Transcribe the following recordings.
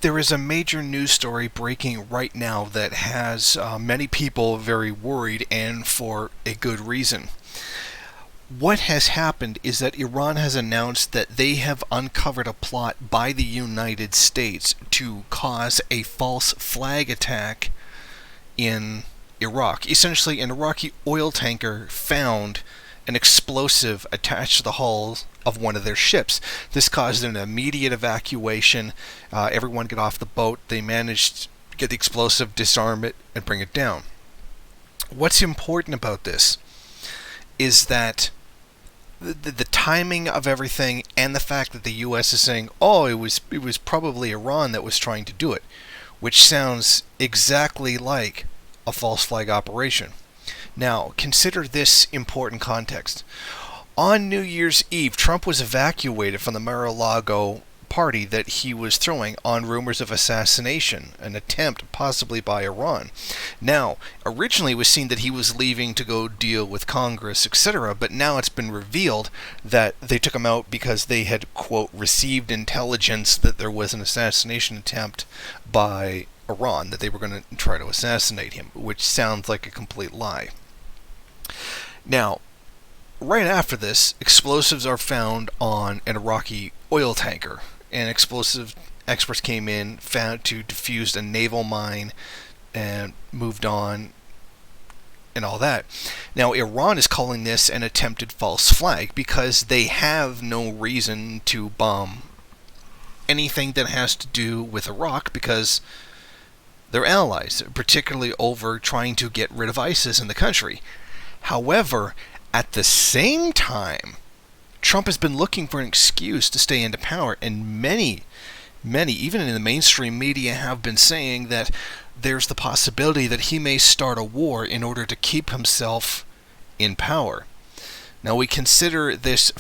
There is a major news story breaking right now that has many people very worried, and for a good reason. What has happened is that Iran has announced that they have uncovered a plot by the United States to cause a false flag attack in Iraq. Essentially, an Iraqi oil tanker found an explosive attached to the hull of one of their ships. This caused an immediate evacuation. Everyone got off the boat. They managed to get the explosive, disarm it, and bring it down. What's important about this is that the timing of everything, and the fact that the U.S. is saying, "Oh, it was probably Iran that was trying to do it," which sounds exactly like a false flag operation. Now, consider this important context. On New Year's Eve, Trump was evacuated from the Mar-a-Lago party that he was throwing on rumors of assassination, an attempt possibly by Iran. Now, originally it was seen that he was leaving to go deal with Congress, etc., but now it's been revealed that they took him out because they had, quote, received intelligence that there was an assassination attempt by Iran, that they were going to try to assassinate him, which sounds like a complete lie. Now, right after this, explosives are found on an Iraqi oil tanker, and explosive experts came in, found to defuse a naval mine, and moved on, and all that. Now, Iran is calling this an attempted false flag because they have no reason to bomb anything that has to do with Iraq, because they're allies, particularly over trying to get rid of ISIS in the country. However, at the same time, Trump has been looking for an excuse to stay into power, and many, even in the mainstream media, have been saying that there's the possibility that he may start a war in order to keep himself in power. Now, we consider this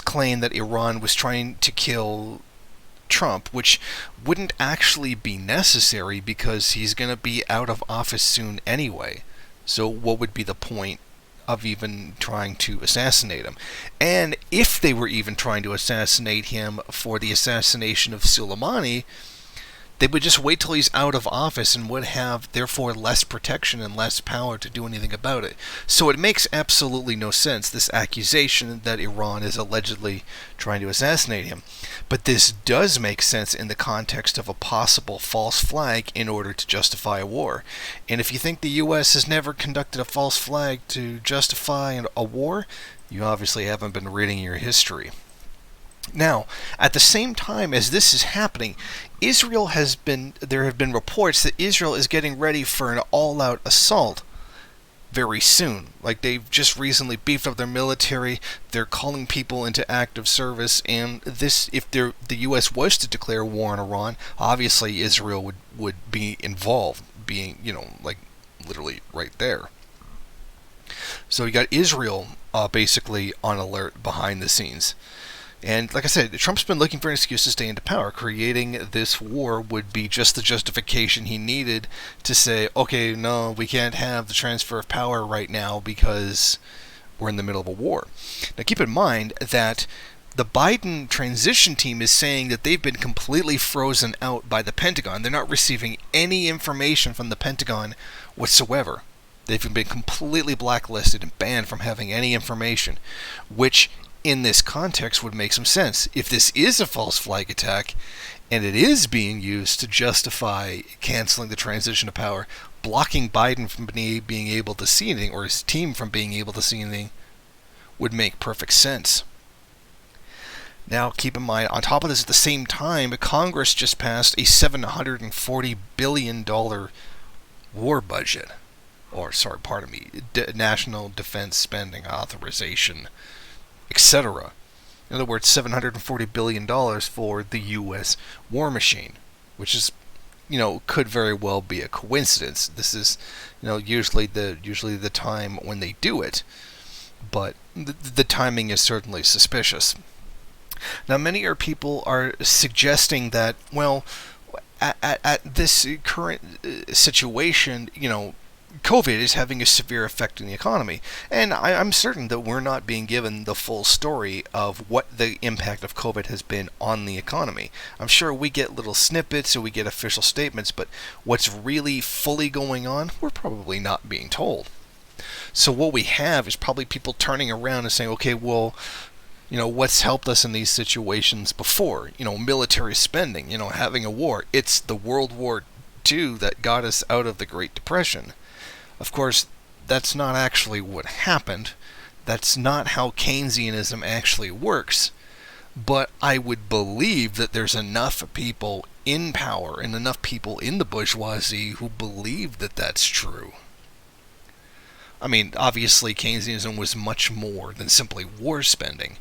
claim that Iran was trying to kill Trump, which wouldn't actually be necessary because he's going to be out of office soon anyway. So what would be the point of even trying to assassinate him? And if they were even trying to assassinate him for the assassination of Soleimani, they would just wait till he's out of office and would have, therefore, less protection and less power to do anything about it. So it makes absolutely no sense, this accusation that Iran is allegedly trying to assassinate him. But this does make sense in the context of a possible false flag in order to justify a war. And if you think the U.S. has never conducted a false flag to justify a war, you obviously haven't been reading your history. Now, at the same time as this is happening, there have been reports that Israel is getting ready for an all-out assault very soon. Like, they've just recently beefed up their military, they're calling people into active service, and this, if the U.S. was to declare war on Iran, obviously Israel would be involved, being, like, literally right there. So you got Israel basically on alert behind the scenes. And like I said, Trump's been looking for an excuse to stay into power. Creating this war would be just the justification he needed to say, okay, no, we can't have the transfer of power right now because we're in the middle of a war. Now keep in mind that the Biden transition team is saying that they've been completely frozen out by the Pentagon. They're not receiving any information from the Pentagon whatsoever. They've been completely blacklisted and banned from having any information, which in this context would make some sense. If this is a false flag attack, and it is being used to justify canceling the transition of power, blocking Biden from being able to see anything, or his team from being able to see anything, would make perfect sense. Now, keep in mind, on top of this, at the same time, Congress just passed a $740 billion war budget. National Defense Spending Authorization, etc. In other words, $740 billion for the U.S. war machine, which is, could very well be a coincidence. This is, usually the time when they do it, but the timing is certainly suspicious. Now, many people are suggesting that, well, at this current situation, COVID is having a severe effect in the economy. And I'm certain that we're not being given the full story of what the impact of COVID has been on the economy. I'm sure we get little snippets and we get official statements, but what's really fully going on, we're probably not being told. So what we have is probably people turning around and saying, okay, well, what's helped us in these situations before? Military spending, having a war. It's the World War II that got us out of the Great Depression. Of course, that's not actually what happened. That's not how Keynesianism actually works. But I would believe that there's enough people in power and enough people in the bourgeoisie who believe that that's true. I mean, obviously Keynesianism was much more than simply war spending.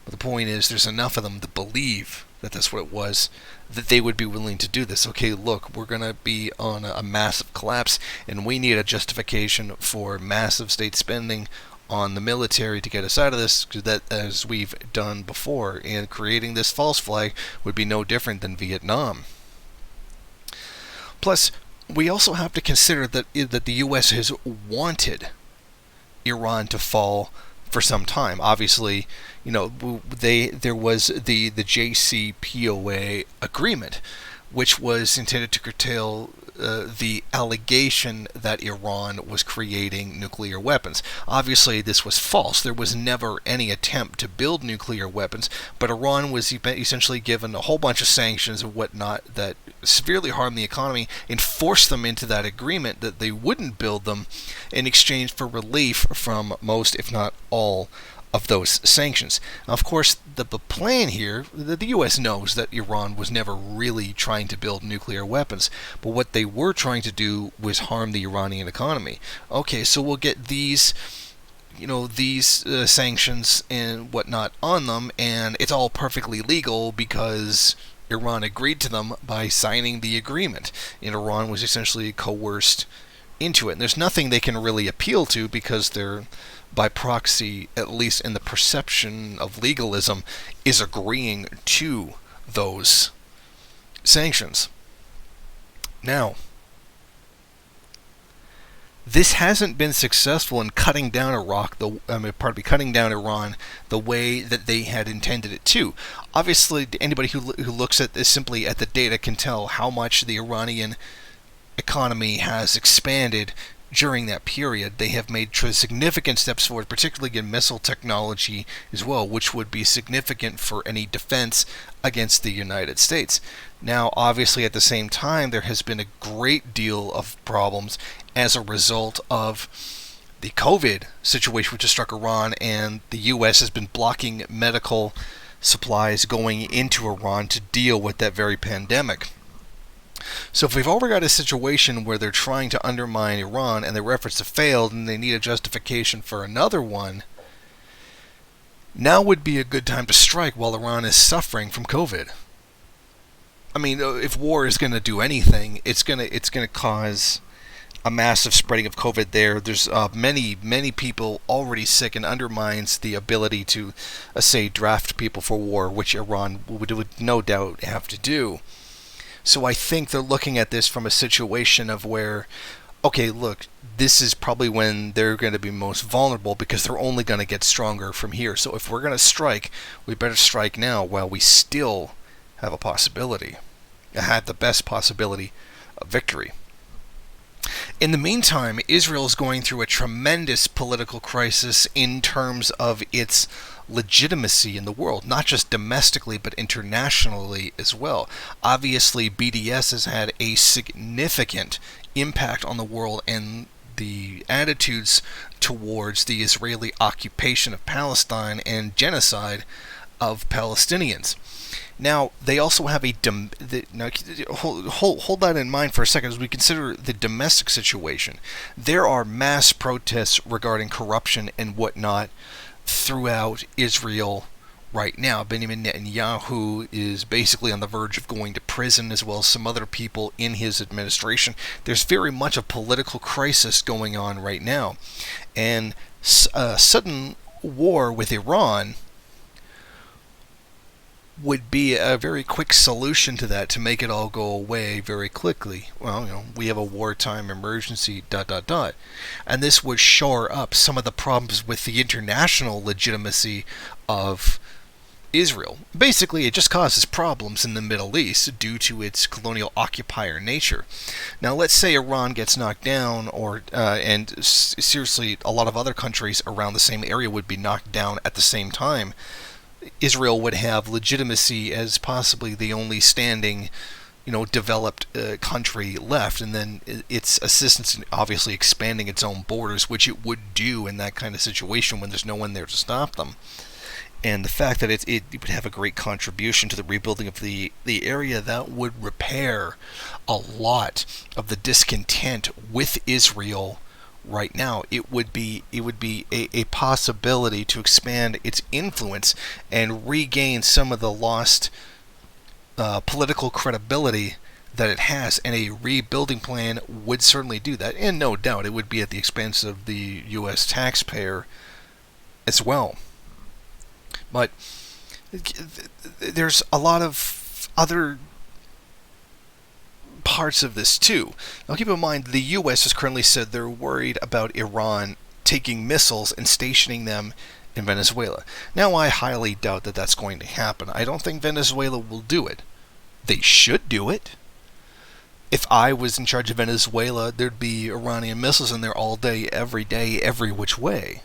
But the point is, there's enough of them to believe that that's what it was, that they would be willing to do this. Okay, look, we're going to be on a massive collapse, and we need a justification for massive state spending on the military to get us out of this, because that, as we've done before, and creating this false flag would be no different than Vietnam. Plus, we also have to consider that the U.S. has wanted Iran to fall for some time. Obviously, there was the JCPOA agreement, which was intended to curtail the allegation that Iran was creating nuclear weapons. Obviously, this was false. There was never any attempt to build nuclear weapons, but Iran was essentially given a whole bunch of sanctions and whatnot that severely harmed the economy and forced them into that agreement that they wouldn't build them in exchange for relief from most, if not all, of those sanctions. Now, of course, the plan here, the U.S. knows that Iran was never really trying to build nuclear weapons, but what they were trying to do was harm the Iranian economy. Okay, so we'll get these sanctions and whatnot on them, and it's all perfectly legal because Iran agreed to them by signing the agreement, and Iran was essentially coerced into it. And there's nothing they can really appeal to because they're, by proxy, at least in the perception of legalism, is agreeing to those sanctions. Now, this hasn't been successful in cutting down cutting down Iran the way that they had intended it to. Obviously, anybody who looks at this simply at the data can tell how much the Iranian economy has expanded during that period. They have made significant steps forward, particularly in missile technology as well, which would be significant for any defense against the United States. Now, obviously, at the same time, there has been a great deal of problems as a result of the COVID situation which has struck Iran, and the U.S. has been blocking medical supplies going into Iran to deal with that very pandemic. So if we've already got a situation where they're trying to undermine Iran and their efforts have failed and they need a justification for another one, now would be a good time to strike while Iran is suffering from COVID. I mean, if war is going to do anything, it's going to cause a massive spreading of COVID there. There's many people already sick, and undermines the ability to, say, draft people for war, which Iran would no doubt have to do. So I think they're looking at this from a situation of where, okay, look, this is probably when they're going to be most vulnerable because they're only going to get stronger from here. So if we're going to strike, we better strike now while we still have a possibility, had the best possibility of victory. In the meantime, Israel is going through a tremendous political crisis in terms of its legitimacy in the world, not just domestically but internationally as well. Obviously, BDS has had a significant impact on the world and the attitudes towards the Israeli occupation of Palestine and genocide of Palestinians. Now, they also have hold that in mind for a second as we consider the domestic situation. There are mass protests regarding corruption and whatnot throughout Israel right now. Benjamin Netanyahu is basically on the verge of going to prison, as well as some other people in his administration. There's very much a political crisis going on right now. And a sudden war with Iran would be a very quick solution to that to make it all go away very quickly. Well, we have a wartime emergency, dot, dot, dot. And this would shore up some of the problems with the international legitimacy of Israel. Basically, it just causes problems in the Middle East due to its colonial occupier nature. Now, let's say Iran gets knocked down, and seriously, a lot of other countries around the same area would be knocked down at the same time. Israel would have legitimacy as possibly the only standing, developed country left, and then its assistance in obviously expanding its own borders, which it would do in that kind of situation when there's no one there to stop them. And the fact that it would have a great contribution to the rebuilding of the area, that would repair a lot of the discontent with Israel right now. It would be a possibility to expand its influence and regain some of the lost political credibility that it has, and a rebuilding plan would certainly do that. And no doubt it would be at the expense of the U.S. taxpayer as well. But there's a lot of other parts of this too. Now keep in mind, the U.S. has currently said they're worried about Iran taking missiles and stationing them in Venezuela. Now I highly doubt that that's going to happen. I don't think Venezuela will do it. They should do it. If I was in charge of Venezuela, there'd be Iranian missiles in there all day, every which way.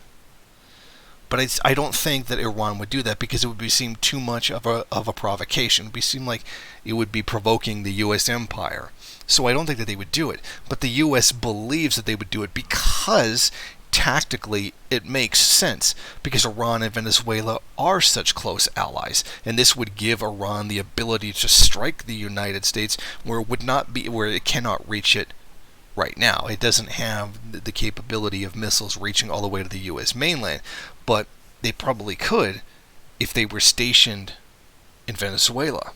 But I don't think that Iran would do that, because it would seem too much of a provocation. It would seem like it would be provoking the U.S. empire. So I don't think that they would do it. But the U.S. believes that they would do it because tactically it makes sense, because Iran and Venezuela are such close allies, and this would give Iran the ability to strike the United States where it cannot reach it right now. It doesn't have the capability of missiles reaching all the way to the U.S. mainland, but they probably could if they were stationed in Venezuela.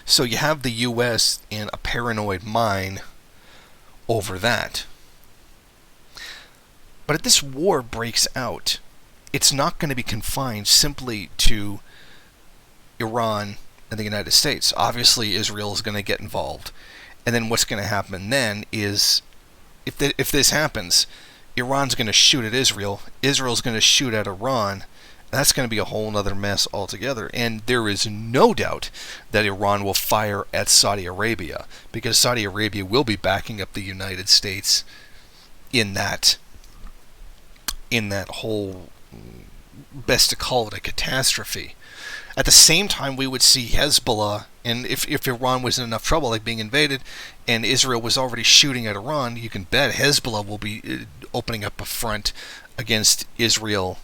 So you have the U.S. in a paranoid mind over that. But if this war breaks out, it's not going to be confined simply to Iran and the United States. Obviously, Israel is going to get involved. And then what's going to happen then is, if this happens, Iran's going to shoot at Israel, Israel's going to shoot at Iran, and that's going to be a whole other mess altogether. And there is no doubt that Iran will fire at Saudi Arabia, because Saudi Arabia will be backing up the United States in that whole, best to call it a catastrophe. At the same time, we would see Hezbollah, and if Iran was in enough trouble, like being invaded, and Israel was already shooting at Iran, you can bet Hezbollah will be opening up a front against Israel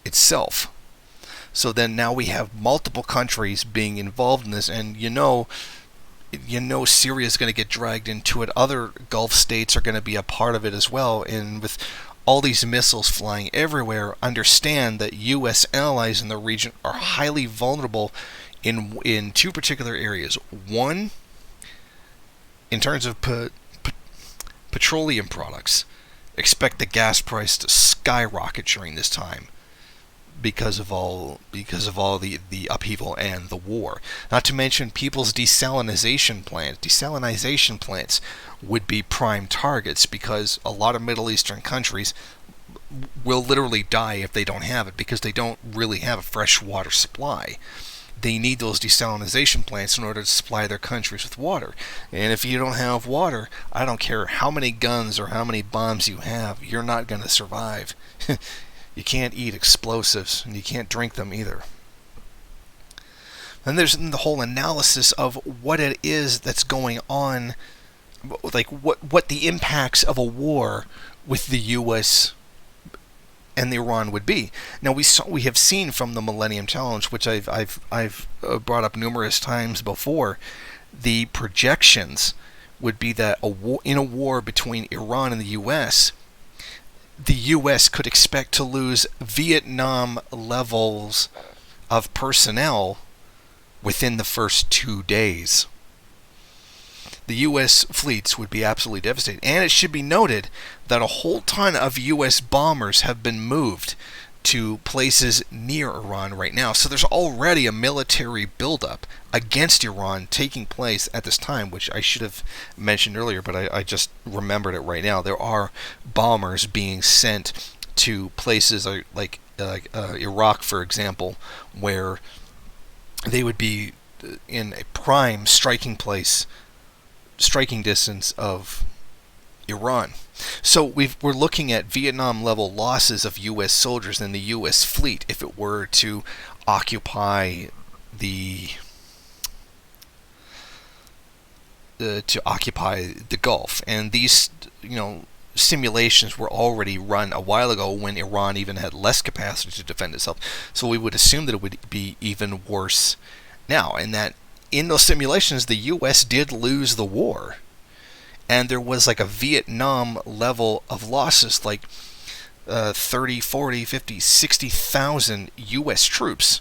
itself. So then now we have multiple countries being involved in this, and Syria is going to get dragged into it. Other Gulf states are going to be a part of it as well, and with all these missiles flying everywhere, understand that U.S. allies in the region are highly vulnerable in two particular areas. One, in terms of petroleum products, expect the gas price to skyrocket during this time because of all the upheaval and the war. Not to mention people's desalination plants would be prime targets, because a lot of Middle Eastern countries will literally die if they don't have it, because they don't really have a fresh water supply. They need those desalination plants in order to supply their countries with water. And if you don't have water, I don't care how many guns or how many bombs you have, you're not going to survive. You can't eat explosives, and you can't drink them either. Then there's the whole analysis of what it is that's going on, like what the impacts of a war with the U.S. and Iran would be. Now we have seen from the Millennium Challenge, which I've brought up numerous times before, the projections would be that in a war between Iran and the U.S., the U.S. could expect to lose Vietnam levels of personnel within the first 2 days. The U.S. fleets would be absolutely devastated. And it should be noted that a whole ton of U.S. bombers have been moved to places near Iran right now. So there's already a military buildup against Iran taking place at this time, which I should have mentioned earlier, but I just remembered it right now. There are bombers being sent to places like Iraq, for example, where they would be in a prime striking distance of Iran. So we're looking at Vietnam-level losses of U.S. soldiers in the U.S. fleet if it were to occupy the Gulf. And these, simulations were already run a while ago when Iran even had less capacity to defend itself. So we would assume that it would be even worse now, and that in those simulations the U.S. did lose the war. And there was like a Vietnam level of losses, like 30, 40, 50, 60,000 U.S. troops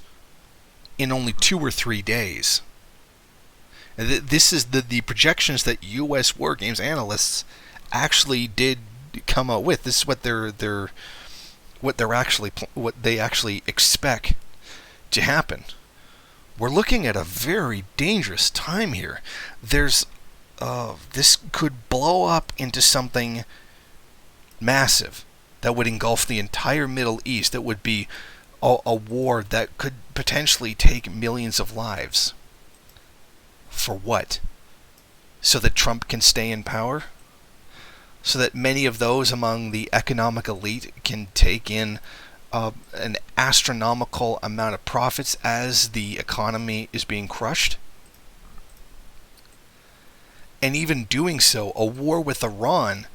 in only 2 or 3 days. And this is the projections that U.S. war games analysts actually did come out with. This is what they actually expect to happen. We're looking at a very dangerous time here. This could blow up into something massive that would engulf the entire Middle East. That would be a war that could potentially take millions of lives. For what? So that Trump can stay in power? So that many of those among the economic elite can take in an astronomical amount of profits as the economy is being crushed? And even doing so, a war with Iran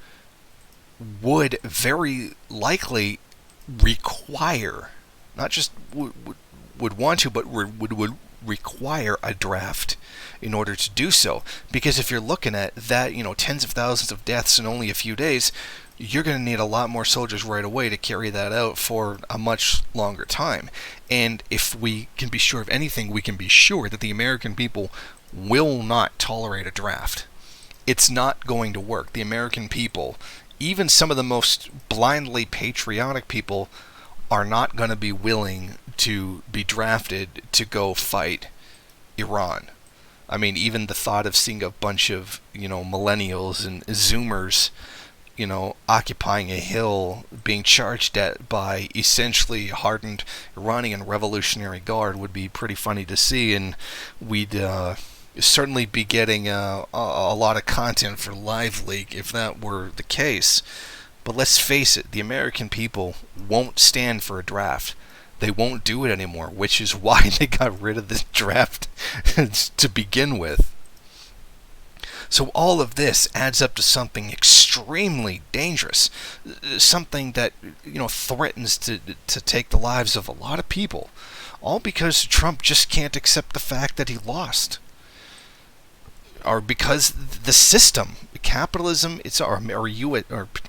would very likely require, not just would want to, but would require a draft in order to do so. Because if you're looking at that, tens of thousands of deaths in only a few days, you're going to need a lot more soldiers right away to carry that out for a much longer time. And if we can be sure of anything, we can be sure that the American people will not tolerate a draft. It's not going to work. The American people, even some of the most blindly patriotic people, are not going to be willing to be drafted to go fight Iran. I mean, even the thought of seeing a bunch of, millennials and Zoomers, occupying a hill, being charged at by essentially hardened Iranian Revolutionary Guard would be pretty funny to see, and we'd certainly be getting a lot of content for Live Leak if that were the case. But let's face it, the American people won't stand for a draft. They won't do it anymore, which is why they got rid of this draft to begin with. So all of this adds up to something extremely dangerous, something that threatens to take the lives of a lot of people, all because Trump just can't accept the fact that he lost, or because the system, capitalism, or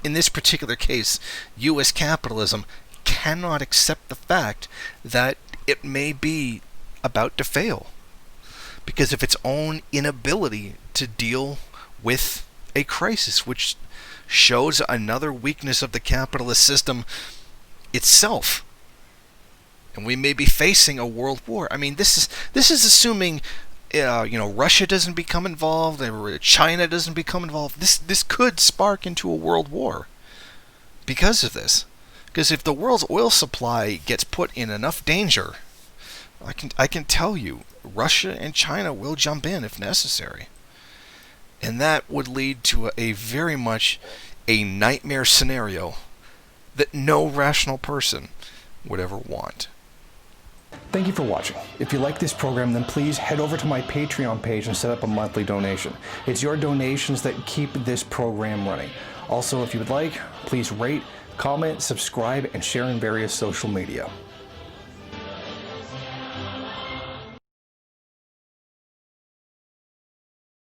in this particular case, U.S. capitalism, cannot accept the fact that it may be about to fail because of its own inability to deal with a crisis, which shows another weakness of the capitalist system itself. And we may be facing a world war. I mean, this is assuming Russia doesn't become involved, or China doesn't become involved. This could spark into a world war because of this. Because if the world's oil supply gets put in enough danger, I can tell you, Russia and China will jump in if necessary. And that would lead to a very much a nightmare scenario that no rational person would ever want. Thank you for watching. If you like this program, then please head over to my Patreon page and set up a monthly donation. It's your donations that keep this program running. Also, if you would like, please rate, comment, subscribe, and share in various social media.